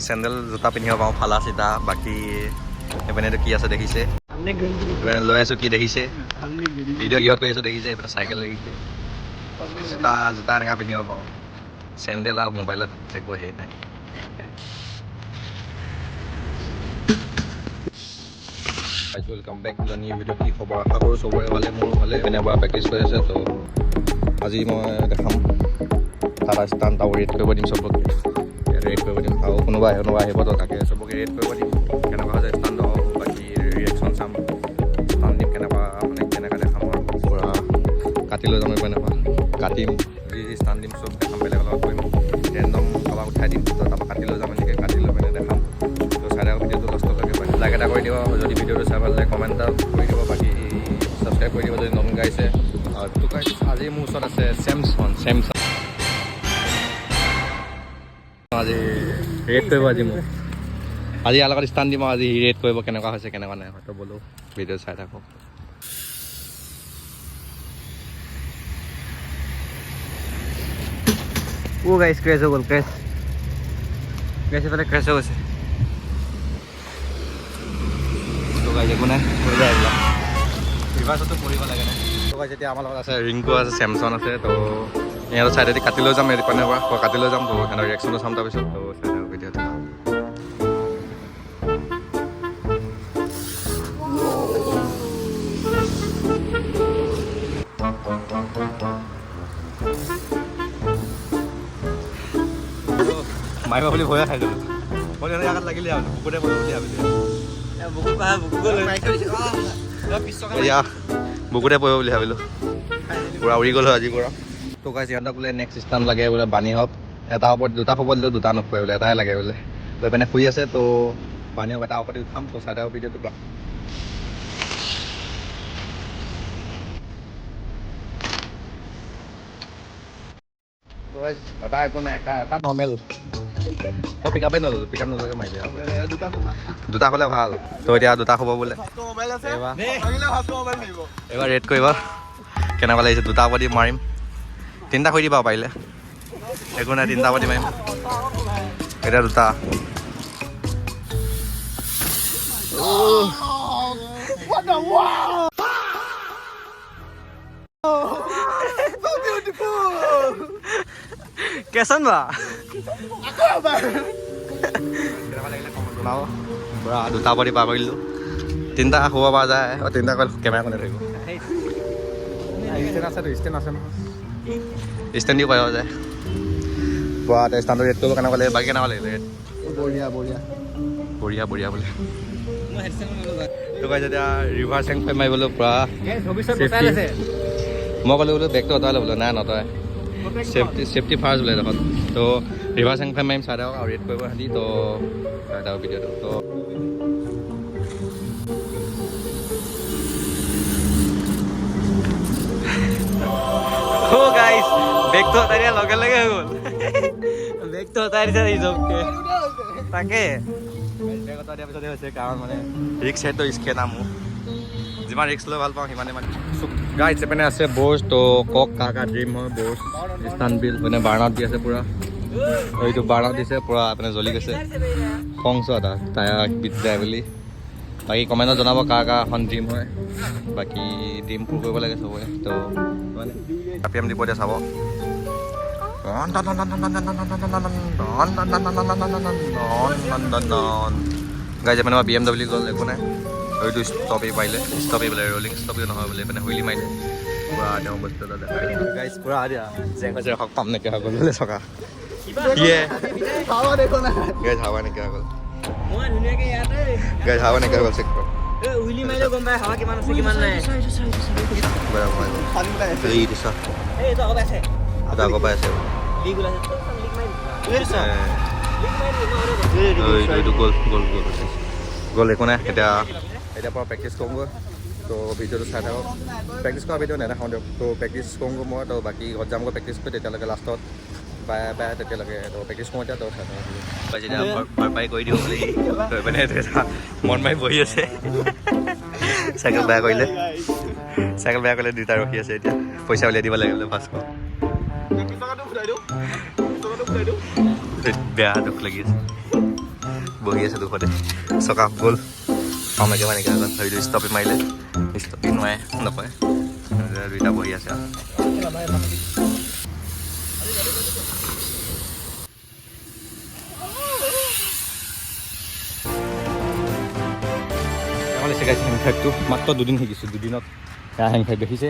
sandal জোতা পিন্ধিব পাৰোঁ ফালা চিটা বাকী এইপিনেতো কি আছে দেখিছে লৈ আছোঁ কি দেখিছে ভিডিঅ' কিহত কৰি আছোঁ দেখিছে এইপিনে চাইকেল দেখিছে জোতা জোতা এনেকুৱা পিন্ধিব পাৰোঁ চেণ্ডেল আৰু মোবাইলত একো হেৰি নাই welcome back to new video' কি খবৰ আশা কৰোঁ চবৰে ভালে মোৰ ভালে পিনে পৰা প্ৰেক্টিছ কৰি আছে তো আজি মই দেখাম টাটা ষ্টাণ্ট আৰু ৰেড কৰিব দিম চবকে ৰেড কৰিব দিম আৰু কোনোবা আহিব তো তাকে চবকে ৰেড কৰিব দিম কেনেকুৱা হৈছে ষ্টাণ্ট বাকী ৰিয়েকশ্যন চাম ষ্টাণ্ট দিম কেনেকুৱা মানে কেনেকুৱা দেখাম আৰু পূৰা কাটি লৈ যাম এনেকুৱা কাটিম যি যি ষ্টাণ্ট দিম চব দেখাম বেলেগ লগত কৰিম ৰেণ্ডম কাৰোবাক উঠাই দিম তো তাৰপৰা কাটি লৈ যাম এনেকৈ কাটি লৈ পিনে দেখাম তো চাই থাকক ভিডিঅ'টো লাষ্টলৈকে লাইক এটা কৰি দিব যদি ভিডিঅ'টো চাই ভাল লাগে কমেণ্ট এটা কৰি দিব বাকী ছাবস্ক্ৰাইব কৰি দিব যদি নতুন গাইছে তো গাইছ আজি মোৰ ওচৰত আছে চেমচাং আজি ৰেড কৰিব আজি মোক আজি ইয়াৰ লগত ষ্টাণ্ট দিম আজি ৰেড কৰিব কেনেকুৱা হৈছে কেনেকুৱা নাই হয়তো বোলো ভিডিঅ' চাই থাকক গাইছ ক্ৰেছ হৈ গ'ল ক্ৰেছ এইফালে ক্ৰেছ হৈ গৈছে তো গাইছ একো নাই হৈ যায় এইবিলাক ৰিভাৰ্চতো পঢ়িব লাগে নাই তো গাইছ এতিয়া আমাৰ লগত আছে ৰিংকু আছে চেমচং আছে তো ইহঁতৰ চাইডেদি কাটি লৈ যাম এইপানৰ পৰা কাটি লৈ যাম তো সিহঁতৰ ৰিয়েকশ্যনটো চাম তাৰপিছত তো চাই থাকক ভিডিঅ'টো মাৰিব বুলি ভয়ে খাই গ'লো মই ইয়াত লাগিলে আৰু বুকুতে পৰিব বুলি ভাবিলোঁ বুকুতে পৰিব বুলি ভাবিলোঁ পূৰা উৰি গ'লো আজি পৰা তো গাইছ সিহঁতক বোলে নেক্সট ষ্টাণ্ট লাগে বোলে বানী হওক এটা ওপৰত দুটা খবৰ দিলেও দুটা নপৰে বোলে এটাই লাগে বোলে লৈ পিনে শুই আছে তো বানী হওক এটা ওপৰতে উঠাম তো চাই থাকক ভিডিঅ'টো এটা একো নাই এটা নৰ্মেল পিকআপে নল'লোঁ পিকআপ নল'লে মাৰি দিয়ে দুটা হ'লে ভাল তো এতিয়া দুটা হ'ব বোলে এইবাৰ ৰেড কৰিব কেনেকুৱা লাগিছে দুটা পাতি মাৰিম তিনিটা কৰি দিবা পাৰিলে একো নাই তিনিটা পাতি মাৰিম এতিয়া দুটা কেচন বা পূৰা দুটা পাতি পাৰ কৰিলোঁ তিনিটা শুব পৰা যায় আৰু তিনিটা কৰি কেমেৰা কোনে থাকিব ষ্টেণ্ড দি পাৰিব যায় পূৰা ষ্টেণ্ডটো ৰেড কৰিব কেনেকুৱা লাগে বাকী কেনেকুৱা লাগিলে ৰেড বঢ়িয়া বোলে তো গাইছ এতিয়া ৰিভাৰ্চ হেং ফাই মাৰিবলৈ পূৰা মই ক'লোঁ বোলো বেগটো অঁতৰাই ল'বলৈ নাই নতৰাই চেফটি ফাৰ্ষ্ট বোলে দেখোন তো ৰিভাৰ্চ হেং ফাই মাৰিম চাই থাকক আৰু ৰেড কৰিব সিহঁতি তো চাই থাকক ভিডিঅ'টো তো গাইছ বেগটো অঁতাই দিয়া লগে লগে হৈ গ'ল বেগটো অঁতাই দিছে নিজকে তাকে বেগ অঁতাই দিয়াৰ পিছতে হৈছে কাৰণ মানে ৰিক্স সেইটো ৰিস্কে না মোৰ যিমান ৰিক্স লৈ ভাল পাওঁ সিমানে মানে গাইছ এপিনে আছে ব'ৰ্ছ তো কক কা ড্ৰিম হয় ব'ৰ্ছ ষ্টানবিল মানে বাৰ্ণাউট দি আছে পূৰা এইটো বাৰ্ণাউট দিছে পূৰা মানে জ্বলি গৈছে খংছ এটা টায়াৰ বিট যায় বুলি বাকী কমেণ্টত জনাব কাৰ এখন ড্ৰিম হয় বাকী ড্ৰিম পুৰ কৰিব লাগে চবৰে তো APM দিব দিয়া চাব গাইজ মানে BMW গ'ল একো নাই এইটো ষ্টপেই পাৰিলে ষ্টপেই বোলে ৰলিং ষ্টপেই নহয় বোলে মানে হুইলি মাৰিলে পূৰা তেওঁ বস্তু এটা দেখা গাইজ পূৰা দিয়া জেং হৈছে হওক পাম নাইকিয়া হৈ গ'ল বোলে চকা গাইজ হাৱা নাইকিয়া হৈ গ'ল গাইজ হাৱা নাইকিয়া হৈ গ'ল চেক কৰ উইলি মাৰিলে গম পায় হাৱা কিমান আছে কিমান নাই এইটো আগত আছে এটা আগৰ পাই আছে লিক ওলাইছে লিক মাৰি এইটো গ'ল একো নাই এতিয়া পৰা প্ৰেক্টিছ কৰোঁগৈ তো ভিডিঅ'টো চাই থাকক প্ৰেক্টিছ কৰা ভিডিঅ' নেদেখাওঁ দিয়ক তো প্ৰেক্টিছ কৰোঁগৈ মই তো বাকী ঘৰত যামগৈ প্ৰেক্টিছ কৰি তেতিয়ালৈকে লাষ্টত বাই তেতিয়ালৈকে তো প্ৰেক্টিছ কৰোঁ এতিয়া তো চাই থাকক যেতিয়া বাই কৰি দিব বুলি মানে মন মাৰি বহি আছে চাইকেল বেয়া কৰিলে দুটা ৰখি আছে এতিয়া পইচা উলিয়াই দিব লাগে বোলে 500 বেয়া দুখ লাগি আছে বহি আছে দুখতে চকা গ'ল পাম একেবাৰে নেকি নাজানো ভাবিলোঁ ষ্টপিং মাৰিলে ষ্টপিং নোৱাৰে নকয় দুইটা বহি আছে আৰু শিকাইছে হেং ফাইভটো মাত্ৰ দুদিন শিকিছোঁ দুদিনত হেং ফাইভ দেখিছে